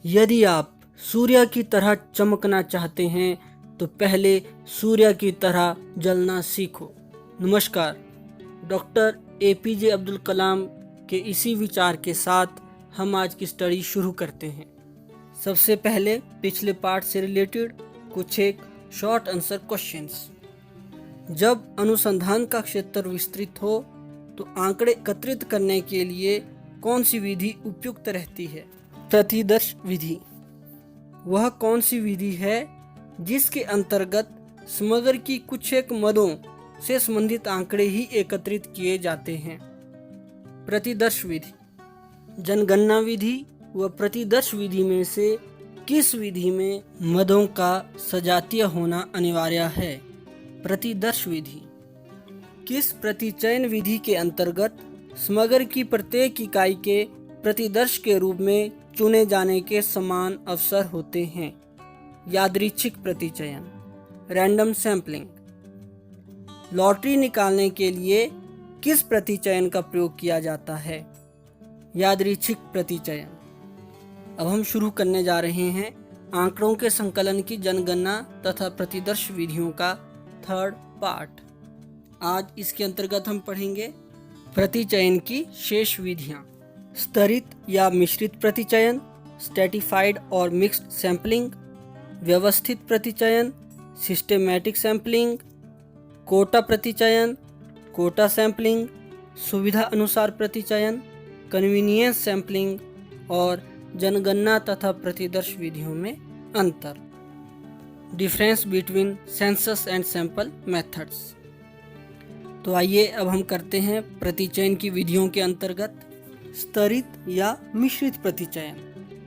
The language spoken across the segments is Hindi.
यदि आप सूर्य की तरह चमकना चाहते हैं तो पहले सूर्य की तरह जलना सीखो। नमस्कार, डॉक्टर एपीजे अब्दुल कलाम के इसी विचार के साथ हम आज की स्टडी शुरू करते हैं। सबसे पहले पिछले पार्ट से रिलेटेड कुछ एक शॉर्ट आंसर क्वेश्चंस। जब अनुसंधान का क्षेत्र विस्तृत हो तो आंकड़े एकत्रित करने के लिए कौन सी विधि उपयुक्त रहती है? प्रतिदर्श विधि। वह कौन सी विधि है जिसके अंतर्गत समग्र की कुछ एक मदों से संबंधित आंकड़े ही एकत्रित किए जाते हैं? प्रतिदर्श विधि। जनगणना विधि व प्रतिदर्श विधि में से किस विधि में मदों का सजातीय होना अनिवार्य है? प्रतिदर्श विधि। किस प्रतिचयन विधि के अंतर्गत समग्र की प्रत्येक इकाई के प्रतिदर्श के रूप में चुने जाने के समान अवसर होते हैं? यादृच्छिक प्रतिचयन, रैंडम सैंपलिंग। लॉटरी निकालने के लिए किस प्रतिचयन का प्रयोग किया जाता है? यादृच्छिक प्रतिचयन। अब हम शुरू करने जा रहे हैं आंकड़ों के संकलन की जनगणना तथा प्रतिदर्श विधियों का थर्ड पार्ट। आज इसके अंतर्गत हम पढ़ेंगे प्रतिचयन की शेष विधियां। स्तरित या मिश्रित प्रतिचयन, स्ट्रैटिफाइड और मिक्स्ड सैंपलिंग, व्यवस्थित प्रतिचयन, सिस्टेमैटिक सैंपलिंग, कोटा प्रतिचयन, कोटा सैंपलिंग, सुविधा अनुसार प्रतिचयन, कन्वीनियंस सैंपलिंग और जनगणना तथा प्रतिदर्श विधियों में अंतर। Difference between census and sample methods. तो आइए अब हम करते हैं प्रतिचयन की विधियों के अंतर्गत स्तरित या मिश्रित प्रतिचयन,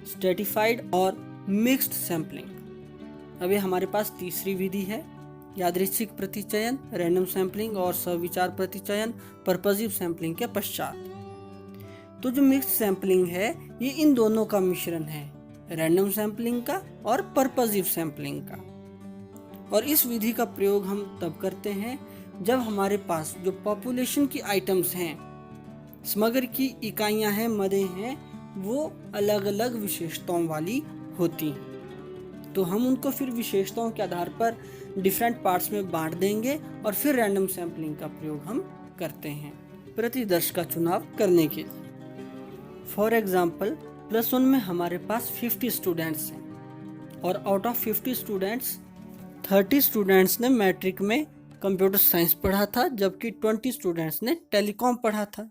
स्ट्रैटिफाइड और मिक्स्ड सैंपलिंग। अब ये हमारे पास तीसरी विधि है, यादृच्छिक प्रतिचयन, रैंडम सैंपलिंग और सविचार प्रतिचयन पर्पजिव सैंपलिंग के पश्चात। तो जो मिक्स्ड सैंपलिंग है ये इन दोनों का मिश्रण है, रैंडम सैंपलिंग का और पर्पजिव सैंपलिंग का। और इस विधि का प्रयोग हम तब करते हैं जब हमारे पास जो पॉपुलेशन की आइटम्स हैं, समग्र की इकाइयां हैं, मदें हैं, वो अलग अलग विशेषताओं वाली होती हैं। तो हम उनको फिर विशेषताओं के आधार पर डिफरेंट पार्ट्स में बांट देंगे और फिर रैंडम सैंपलिंग का प्रयोग हम करते हैं प्रतिदर्श का चुनाव करने के लिए। फॉर एग्जाम्पल +1 में हमारे पास 50 स्टूडेंट्स हैं और आउट ऑफ 50 स्टूडेंट्स 30 स्टूडेंट्स ने मैट्रिक में कंप्यूटर साइंस पढ़ा था, जबकि 20 स्टूडेंट्स ने टेलीकॉम पढ़ा था।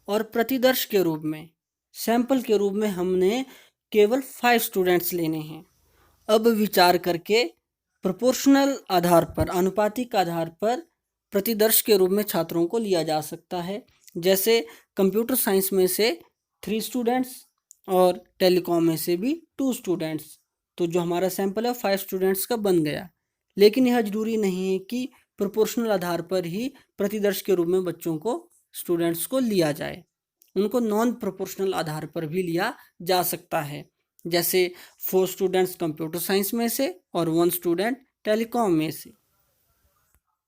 और प्रतिदर्श के रूप में, सैंपल के रूप में हमने केवल 5 स्टूडेंट्स लेने हैं। अब विचार करके प्रोपोर्शनल आधार पर, आनुपातिक आधार पर प्रतिदर्श के रूप में छात्रों को लिया जा सकता है। जैसे कंप्यूटर साइंस में से 3 स्टूडेंट्स और टेलीकॉम में से भी 2 स्टूडेंट्स। तो जो हमारा सैंपल है 5 स्टूडेंट्स का बन गया। लेकिन यह जरूरी नहीं है कि प्रोपोर्शनल आधार पर ही प्रतिदर्श के रूप में बच्चों को, स्टूडेंट्स को लिया जाए। उनको नॉन प्रोपोर्शनल आधार पर भी लिया जा सकता है। जैसे 4 स्टूडेंट्स कंप्यूटर साइंस में से और 1 स्टूडेंट टेलीकॉम में से।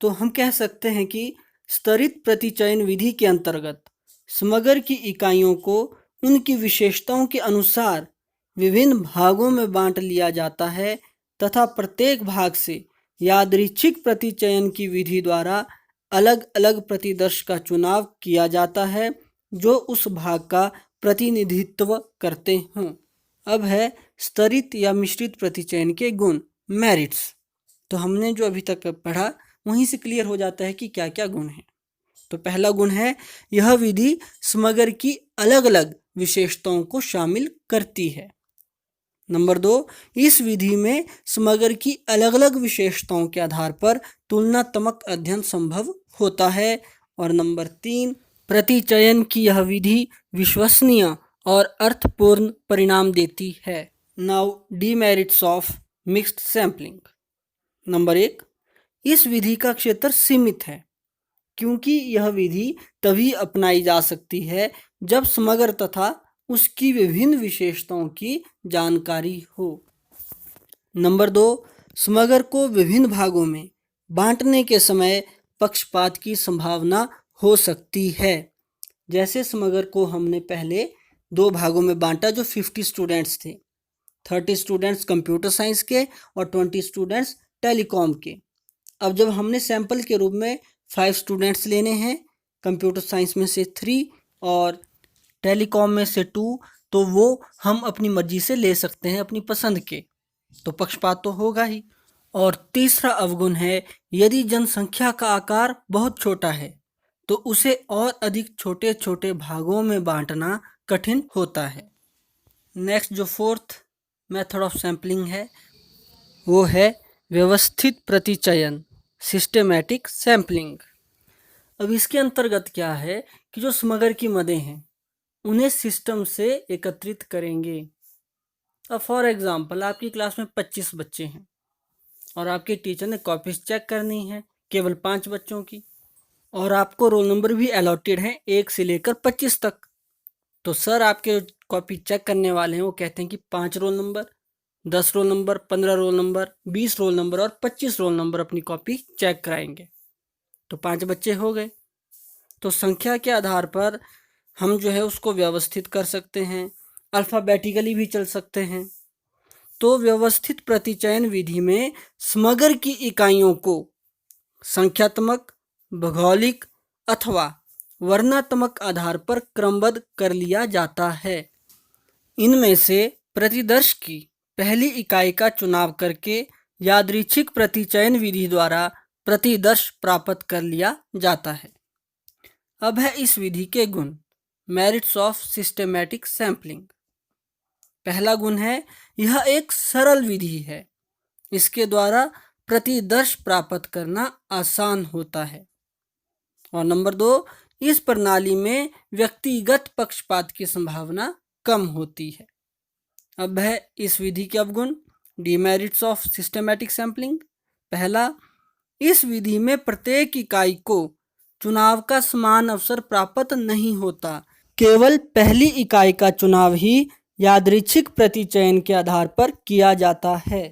तो हम कह सकते हैं कि स्तरित प्रतिचयन विधि के अंतर्गत समग्र की इकाइयों को उनकी विशेषताओं के अनुसार विभिन्न भागों में बांट लिया जाता है तथा प्रत्येक भाग से यादृच्छिक प्रतिचयन की विधि द्वारा अलग अलग प्रतिदर्श का चुनाव किया जाता है जो उस भाग का प्रतिनिधित्व करते हों। अब है स्तरित या मिश्रित प्रतिचयन के गुण, मेरिट्स। तो हमने जो अभी तक पढ़ा वहीं से क्लियर हो जाता है कि क्या क्या गुण हैं। तो पहला गुण है, यह विधि समग्र की अलग अलग विशेषताओं को शामिल करती है। नंबर 2, इस विधि में समग्र की अलग अलग विशेषताओं के आधार पर तुलनात्मक अध्ययन संभव होता है। और नंबर 3, प्रतिचयन की यह विधि विश्वसनीय और अर्थपूर्ण परिणाम देती है। Now demerits of mixed sampling. Number 1, इस विधि का क्षेत्र सीमित है क्योंकि यह विधि तभी अपनाई जा सकती है जब समग्र तथा उसकी विभिन्न विशेषताओं की जानकारी हो। नंबर 2, समग्र को विभिन्न भागों में बांटने के समय पक्षपात की संभावना हो सकती है। जैसे समग्र को हमने पहले 2 भागों में बांटा जो 50 स्टूडेंट्स थे, 30 स्टूडेंट्स कंप्यूटर साइंस के और 20 स्टूडेंट्स टेलीकॉम के। अब जब हमने सैंपल के रूप में 5 स्टूडेंट्स लेने हैं, कंप्यूटर साइंस में से 3 और टेलीकॉम में से 2, तो वो हम अपनी मर्जी से ले सकते हैं, अपनी पसंद के, तो पक्षपात तो होगा ही। और तीसरा अवगुण है, यदि जनसंख्या का आकार बहुत छोटा है तो उसे और अधिक छोटे छोटे भागों में बांटना कठिन होता है। नेक्स्ट जो फोर्थ मेथड ऑफ सैम्पलिंग है वो है व्यवस्थित प्रतिचयन, सिस्टेमैटिक सैम्पलिंग। अब इसके अंतर्गत क्या है कि जो समग्र की मदें हैं उन्हें सिस्टम से एकत्रित करेंगे। अब फॉर एग्जांपल आपकी क्लास में 25 बच्चे हैं और आपके टीचर ने कॉपीज चेक करनी है केवल 5 बच्चों की, और आपको रोल नंबर भी अलॉटेड है 1 से लेकर 25 तक। तो सर आपके कॉपी चेक करने वाले हैं वो कहते हैं कि 5 roll number, 10 roll number, 15 roll number, 20 roll number और 25 रोल नंबर अपनी कॉपी चेक कराएंगे। तो 5 बच्चे हो गए। तो संख्या के आधार पर हम जो है उसको व्यवस्थित कर सकते हैं, अल्फ़ाबेटिकली भी चल सकते हैं। तो व्यवस्थित प्रतिचयन विधि में समग्र की इकाइयों को संख्यात्मक, भौगोलिक अथवा वर्णात्मक आधार पर क्रमबद्ध कर लिया जाता है। इनमें से प्रतिदर्श की पहली इकाई का चुनाव करके यादृच्छिक प्रतिचयन विधि द्वारा प्रतिदर्श प्राप्त कर लिया जाता है। अब है इस विधि के गुण, मेरिट्स ऑफ सिस्टेमैटिक सैम्पलिंग। पहला गुण है, यह एक सरल विधि है, इसके द्वारा प्रतिदर्श प्राप्त करना आसान होता है। और नंबर 2, इस प्रणाली में व्यक्तिगत पक्षपात की संभावना कम होती है। अब है इस विधि के अवगुण, डिमेरिट्स ऑफ सिस्टेमैटिक सैम्पलिंग। पहला, इस विधि में प्रत्येक इकाई को चुनाव का समान अवसर प्राप्त नहीं होता, केवल पहली इकाई का चुनाव ही यादृच्छिक प्रतिचयन के आधार पर किया जाता है।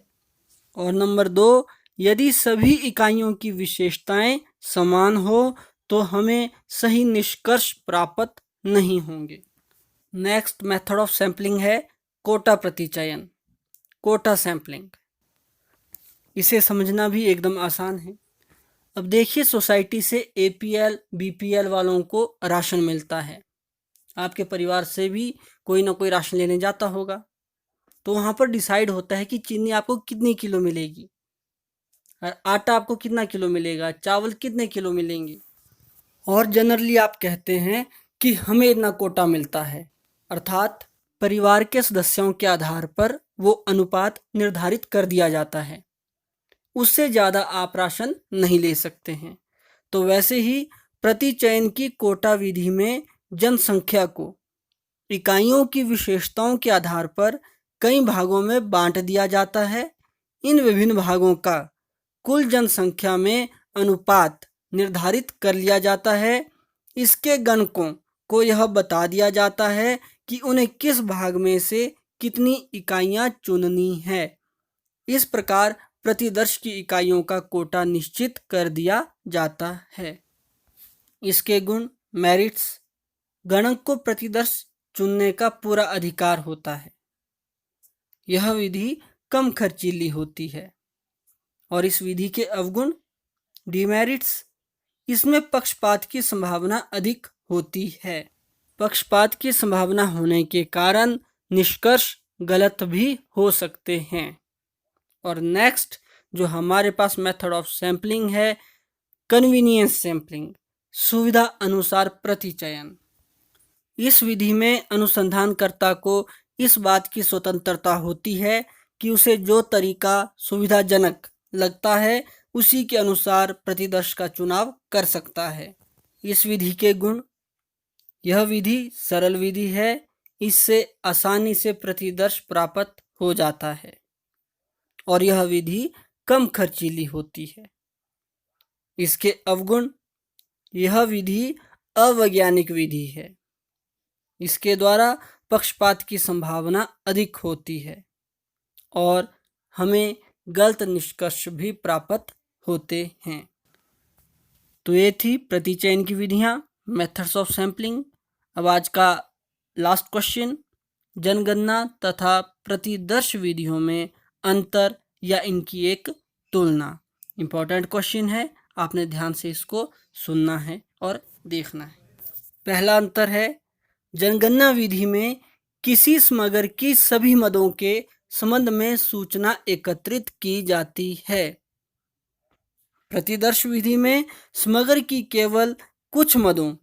और नंबर 2, यदि सभी इकाइयों की विशेषताएं समान हो तो हमें सही निष्कर्ष प्राप्त नहीं होंगे। नेक्स्ट मेथड ऑफ सैम्पलिंग है कोटा प्रतिचयन, कोटा सैम्पलिंग। इसे समझना भी एकदम आसान है। अब देखिए, सोसाइटी से APL BPL वालों को राशन मिलता है, आपके परिवार से भी कोई ना कोई राशन लेने जाता होगा। तो वहाँ पर डिसाइड होता है कि चीनी आपको कितनी किलो मिलेगी, और आटा आपको कितना किलो मिलेगा, चावल कितने किलो मिलेंगे। और जनरली आप कहते हैं कि हमें इतना कोटा मिलता है, अर्थात परिवार के सदस्यों के आधार पर वो अनुपात निर्धारित कर दिया जाता है, उससे ज़्यादा आप राशन नहीं ले सकते हैं। तो वैसे ही प्रतिचयन की कोटा विधि में जनसंख्या को इकाइयों की विशेषताओं के आधार पर कई भागों में बांट दिया जाता है। इन विभिन्न भागों का कुल जनसंख्या में अनुपात निर्धारित कर लिया जाता है। इसके गणकों को यह बता दिया जाता है कि उन्हें किस भाग में से कितनी इकाइयां चुननी है। इस प्रकार प्रतिदर्श की इकाइयों का कोटा निश्चित कर दिया जाता है। इसके गुण, मेरिट्स, गणक को प्रतिदर्श चुनने का पूरा अधिकार होता है, यह विधि कम खर्चीली होती है। और इस विधि के अवगुण, डिमेरिट्स, इसमें पक्षपात की संभावना अधिक होती है। पक्षपात की संभावना होने के कारण निष्कर्ष गलत भी हो सकते हैं। और नेक्स्ट जो हमारे पास मेथड ऑफ सैम्पलिंग है, कन्वीनियंस सैम्पलिंग, सुविधा अनुसार प्रतिचयन। इस विधि में अनुसंधानकर्ता को इस बात की स्वतंत्रता होती है कि उसे जो तरीका सुविधाजनक लगता है उसी के अनुसार प्रतिदर्श का चुनाव कर सकता है। इस विधि के गुण, यह विधि सरल विधि है, इससे आसानी से प्रतिदर्श प्राप्त हो जाता है, और यह विधि कम खर्चीली होती है। इसके अवगुण, यह विधि अवैज्ञानिक विधि है, इसके द्वारा पक्षपात की संभावना अधिक होती है और हमें गलत निष्कर्ष भी प्राप्त होते हैं। तो ये थी प्रतिचयन की विधियाँ, मेथड्स ऑफ सैम्पलिंग। अब आज का लास्ट क्वेश्चन, जनगणना तथा प्रतिदर्श विधियों में अंतर या इनकी एक तुलना। इम्पोर्टेंट क्वेश्चन है, आपने ध्यान से इसको सुनना है और देखना है। पहला अंतर है, जनगणना विधि में किसी समग्र की सभी मदों के संबंध में सूचना एकत्रित की जाती है। प्रतिदर्श विधि में समग्र की केवल कुछ मदों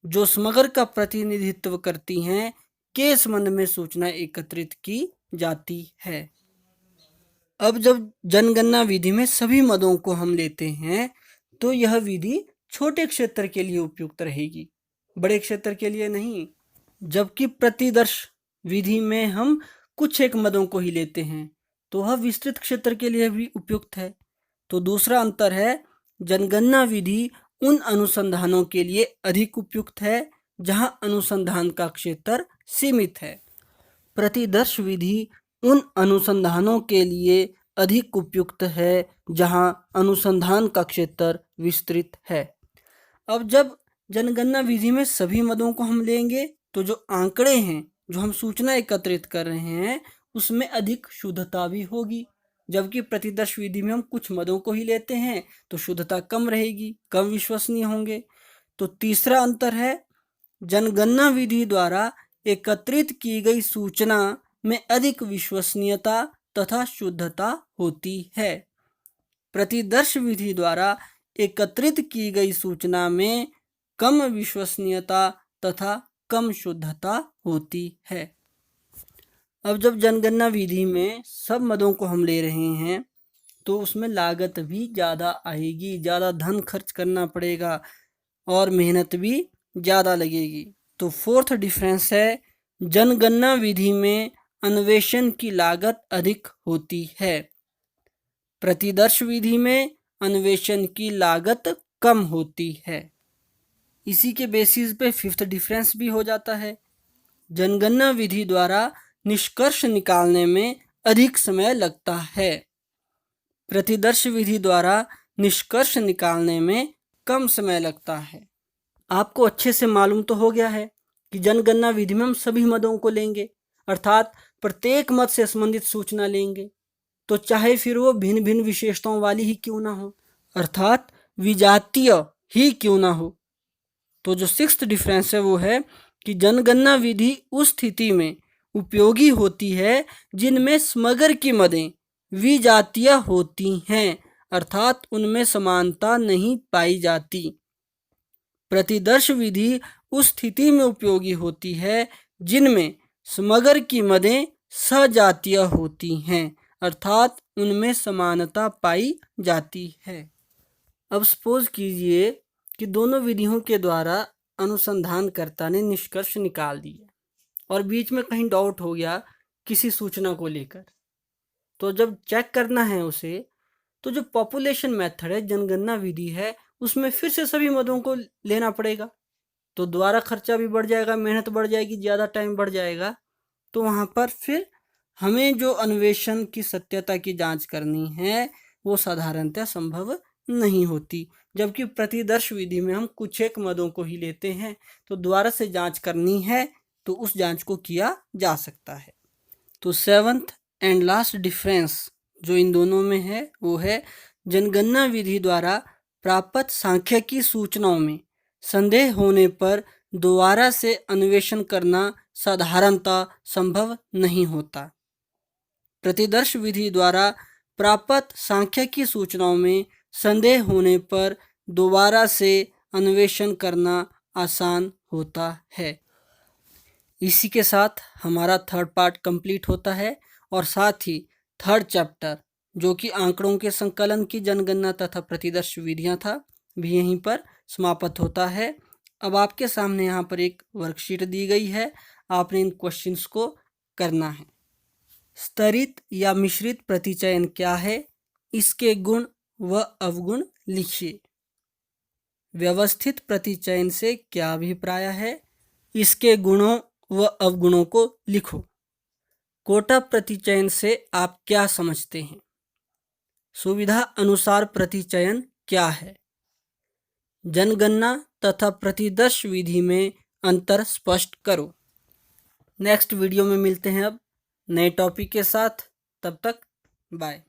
जो समग्र का प्रतिनिधित्व करती हैं के संबंध में सूचना एकत्रित की जाती है। अब जब जनगणना विधि में सभी मदों को हम लेते हैं तो यह विधि छोटे क्षेत्र के लिए उपयुक्त रहेगी, बड़े क्षेत्र के लिए नहीं। जबकि प्रतिदर्श विधि में हम कुछ एक मदों को ही लेते हैं तो वह विस्तृत क्षेत्र के लिए भी उपयुक्त है। तो दूसरा अंतर है, जनगणना विधि उन अनुसंधानों के लिए अधिक उपयुक्त है जहां अनुसंधान का क्षेत्र सीमित है। प्रतिदर्श विधि उन अनुसंधानों के लिए अधिक उपयुक्त है जहां अनुसंधान का क्षेत्र विस्तृत है। अब जब जनगणना विधि में सभी मदों को हम लेंगे तो जो आंकड़े हैं, जो हम सूचना एकत्रित कर रहे हैं, उसमें अधिक शुद्धता भी होगी। जबकि प्रतिदर्श विधि में हम कुछ मदों को ही लेते हैं तो शुद्धता कम रहेगी, कम विश्वसनीय होंगे। तो तीसरा अंतर है, जनगणना विधि द्वारा एकत्रित की गई सूचना में अधिक विश्वसनीयता तथा शुद्धता होती है। प्रतिदर्श विधि द्वारा एकत्रित की गई सूचना में कम विश्वसनीयता तथा कम शुद्धता होती है। अब जब जनगणना विधि में सब मदों को हम ले रहे हैं तो उसमें लागत भी ज़्यादा आएगी, ज़्यादा धन खर्च करना पड़ेगा और मेहनत भी ज़्यादा लगेगी। तो फोर्थ डिफरेंस है, जनगणना विधि में अन्वेषण की लागत अधिक होती है, प्रतिदर्श विधि में अन्वेषण की लागत कम होती है। इसी के बेसिस पे फिफ्थ डिफरेंस भी हो जाता है, जनगणना विधि द्वारा निष्कर्ष निकालने में अधिक समय लगता है, प्रतिदर्श विधि द्वारा निष्कर्ष निकालने में कम समय लगता है। आपको अच्छे से मालूम तो हो गया है कि जनगणना विधि में हम सभी मदों को लेंगे, अर्थात प्रत्येक मद से संबंधित सूचना लेंगे, तो चाहे फिर वो भिन्न भिन्न विशेषताओं वाली ही क्यों ना हो, अर्थात विजातीय ही क्यों ना हो। तो जो सिक्स्थ डिफरेंस है वो है कि जनगणना विधि उस स्थिति में उपयोगी होती है जिनमें समग्र की मदें विजातीय होती हैं, अर्थात उनमें समानता नहीं पाई जाती। प्रतिदर्श विधि उस स्थिति में उपयोगी होती है जिनमें समग्र की मदें सजातीय होती हैं, अर्थात उनमें समानता पाई जाती है। अब सपोज कीजिए कि दोनों विधियों के द्वारा अनुसंधानकर्ता ने निष्कर्ष निकाल दिए और बीच में कहीं डाउट हो गया किसी सूचना को लेकर, तो जब चेक करना है उसे, तो जो पॉपुलेशन मेथड है, जनगणना विधि है, उसमें फिर से सभी मदों को लेना पड़ेगा, तो दोबारा खर्चा भी बढ़ जाएगा, मेहनत बढ़ जाएगी, ज़्यादा टाइम बढ़ जाएगा। तो वहाँ पर फिर हमें जो अन्वेषण की सत्यता की जांच करनी है वो साधारणतः संभव नहीं होती। जबकि प्रतिदर्श विधि में हम कुछ एक मदों को ही लेते हैं, तो दोबारा से जांच करनी है तो उस जांच को किया जा सकता है। तो सेवंथ एंड लास्ट डिफरेंस जो इन दोनों में है वो है, जनगणना विधि द्वारा प्राप्त सांख्यिकी सूचनाओं में संदेह होने पर दोबारा से अन्वेषण करना साधारणतः संभव नहीं होता। प्रतिदर्श विधि द्वारा प्राप्त सांख्यिकी सूचनाओं में संदेह होने पर दोबारा से अन्वेषण करना आसान होता है। इसी के साथ हमारा थर्ड पार्ट कंप्लीट होता है और साथ ही थर्ड चैप्टर जो कि आंकड़ों के संकलन की जनगणना तथा प्रतिदर्श विधियां था भी यहीं पर समाप्त होता है। अब आपके सामने यहाँ पर एक वर्कशीट दी गई है, आपने इन क्वेश्चंस को करना है। स्तरित या मिश्रित प्रतिचयन क्या है, इसके गुण व अवगुण लिखिए। व्यवस्थित प्रतिचयन से क्या अभिप्राय है, इसके गुणों व अवगुणों को लिखो। कोटा प्रतिचयन से आप क्या समझते हैं? सुविधा अनुसार प्रतिचयन क्या है? जनगणना तथा प्रतिदर्श विधि में अंतर स्पष्ट करो। नेक्स्ट वीडियो में मिलते हैं अब नए टॉपिक के साथ। तब तक बाय।